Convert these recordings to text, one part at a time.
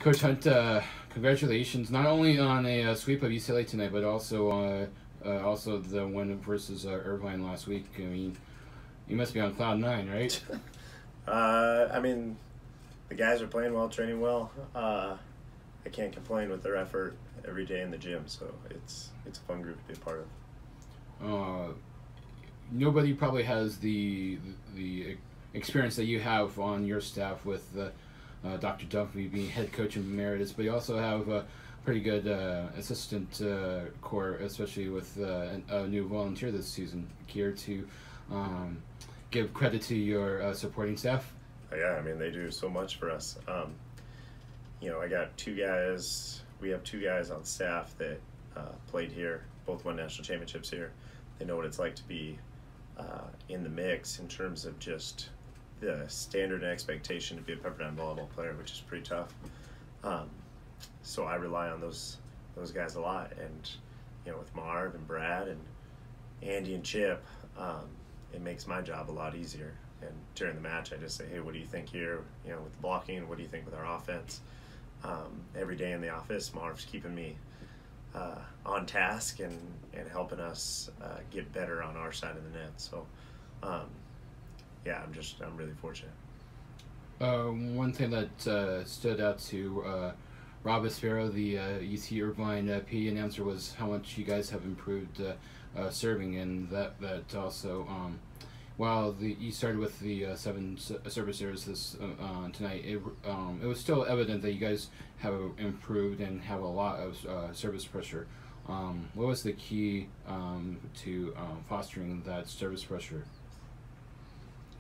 Coach Hunt, congratulations not only on a sweep of UCLA tonight, but also the win versus Irvine last week. I mean, you must be on cloud nine, right? I mean, the guys are playing well, training well. I can't complain with their effort every day in the gym, so it's a fun group to be a part of. Nobody probably has the experience that you have on your staff with Dr. Duffy being head coach emeritus, but you also have a pretty good assistant core, especially with a new volunteer this season. Care to give credit to your supporting staff? Yeah, I mean, they do so much for us. I got two guys. We have two guys on staff that played here, both won national championships here. They know what it's like to be in the mix in terms of just the standard and expectation to be a Pepperdine volleyball player, which is pretty tough. So I rely on those guys a lot, and with Marv and Brad and Andy and Chip, it makes my job a lot easier. And during the match, I just say, hey, what do you think here? With the blocking, what do you think with our offense? Every day in the office, Marv's keeping me on task and helping us get better on our side of the net. So, I'm really fortunate. One thing that stood out to Rob Aspero, the UC Irvine PE announcer, was how much you guys have improved serving, and that also. While you started with the 7 service errors this tonight, it was still evident that you guys have improved and have a lot of service pressure. What was the key to fostering that service pressure?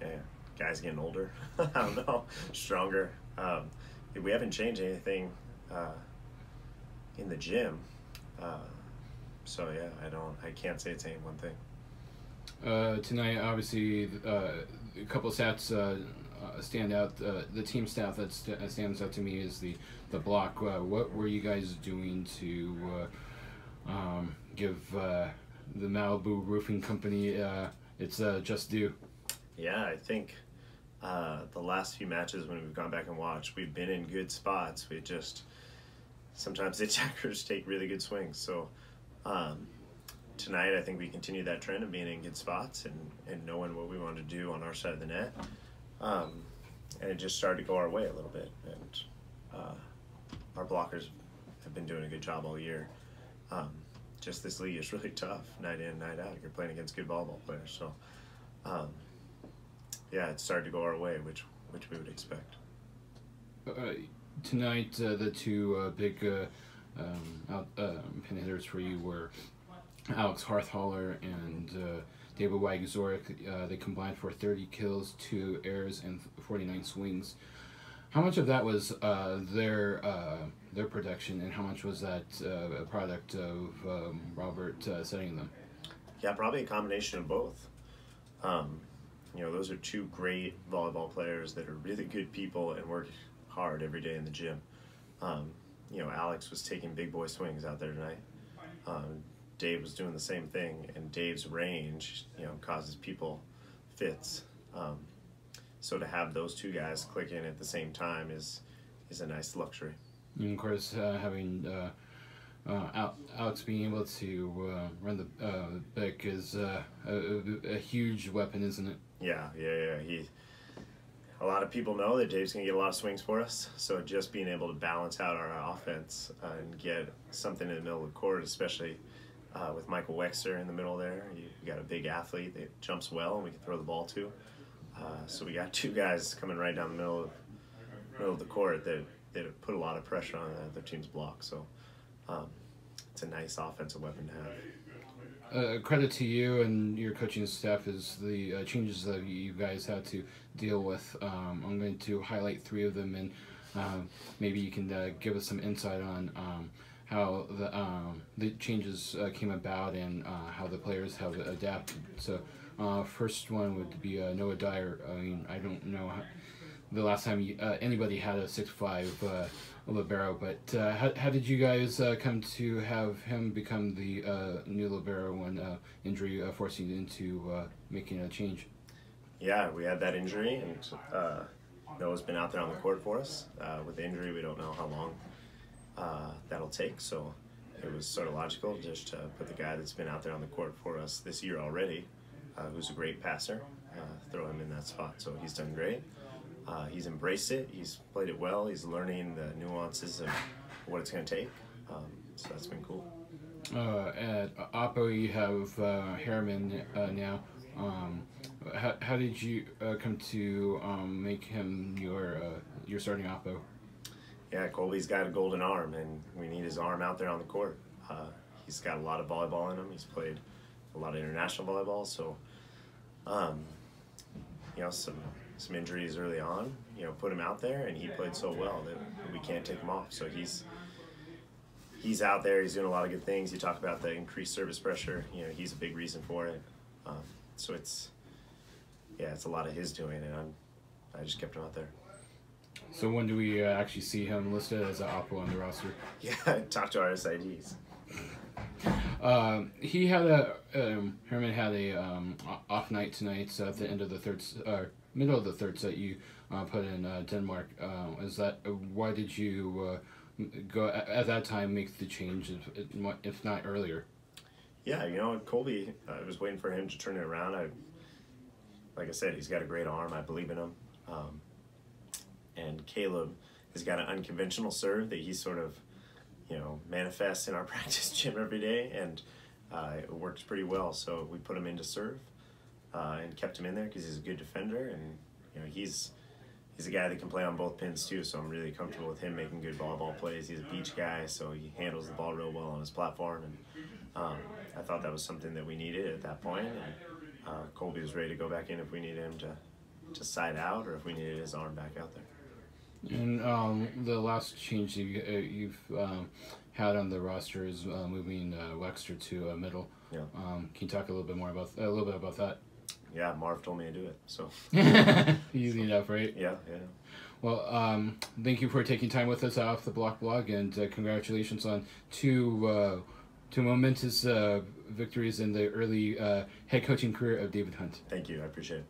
Yeah, guys getting older. I don't know, stronger. We haven't changed anything in the gym, so yeah, I can't say it's any one thing. Tonight, obviously, a couple of stats stand out. The team staff that stands out to me is the block. What were you guys doing to give the Malibu Roofing Company its just due? Yeah, I think the last few matches when we've gone back and watched, we've been in good spots. We just sometimes the attackers take really good swings. So tonight, I think we continue that trend of being in good spots and knowing what we want to do on our side of the net. And it just started to go our way a little bit. And our blockers have been doing a good job all year. Just this league is really tough, night in, night out. You're playing against good volleyball players. So, it started to go our way, which we would expect. Tonight, the two big pin hitters for you were Alex Harthaler and David Wagzorek. They combined for 30 kills, 2 errors, and 49 swings. How much of that was their production, and how much was that a product of Robert setting them? Yeah, probably a combination of both. Those are two great volleyball players that are really good people and work hard every day in the gym. Alex was taking big boy swings out there tonight. Dave was doing the same thing, and Dave's range, causes people fits. So to have those two guys click in at the same time is a nice luxury. And of course, having Alex being able to run the pick is a huge weapon, isn't it? Yeah. A lot of people know that Dave's going to get a lot of swings for us, so just being able to balance out our offense and get something in the middle of the court, especially with Michael Wexler in the middle there. You got a big athlete that jumps well and we can throw the ball to. So we got two guys coming right down the middle of the court that put a lot of pressure on the other team's block. So it's a nice offensive weapon to have. Credit to you and your coaching staff is the changes that you guys had to deal with. I'm going to highlight 3 of them, and maybe you can give us some insight on how the changes came about and how the players have adapted. So first one would be Noah Dyer. I mean, I don't know the last time anybody had a 6'5" libero, but how did you guys come to have him become the new libero when injury forced you into making a change? Yeah, we had that injury, and Noah's been out there on the court for us. With the injury, we don't know how long that'll take, so it was sort of logical just to put the guy that's been out there on the court for us this year already, who's a great passer, throw him in that spot. So he's done great. He's embraced it. He's played it well. He's learning the nuances of what it's going to take. So that's been cool. At Oppo, you have Harriman now. How did you come to make him your starting Oppo? Yeah, Colby's got a golden arm, and we need his arm out there on the court. He's got a lot of volleyball in him. He's played a lot of international volleyball, so some injuries early on, put him out there, and he played so well that we can't take him off. So he's out there. He's doing a lot of good things. You talk about the increased service pressure. He's a big reason for it. So it's a lot of his doing, and I just kept him out there. So when do we actually see him listed as an Oppo on the roster? Yeah, talk to our SIDs. He had Herman had a off night tonight at the end of the middle of the third set. You put in Denmark. Is that why did you go at that time make the change, if not earlier? Yeah, Colby, I was waiting for him to turn it around. Like I said, he's got a great arm. I believe in him. And Caleb has got an unconventional serve that he sort of, manifests in our practice gym every day, and it works pretty well. So we put him in to serve and kept him in there because he's a good defender, and he's a guy that can play on both pins too. So I'm really comfortable with him making good volleyball plays. He's a beach guy, so he handles the ball real well on his platform, and I thought that was something that we needed at that point. And Colby was ready to go back in if we needed him to side out, or if we needed his arm back out there. And the last change you've had on the roster is moving Wexter to middle. Yeah. Can you talk a little bit about that? Yeah, Marv told me to do it. So easy enough, right? Yeah. Well, thank you for taking time with us off the Block blog, and congratulations on two momentous victories in the early head coaching career of David Hunt. Thank you. I appreciate it.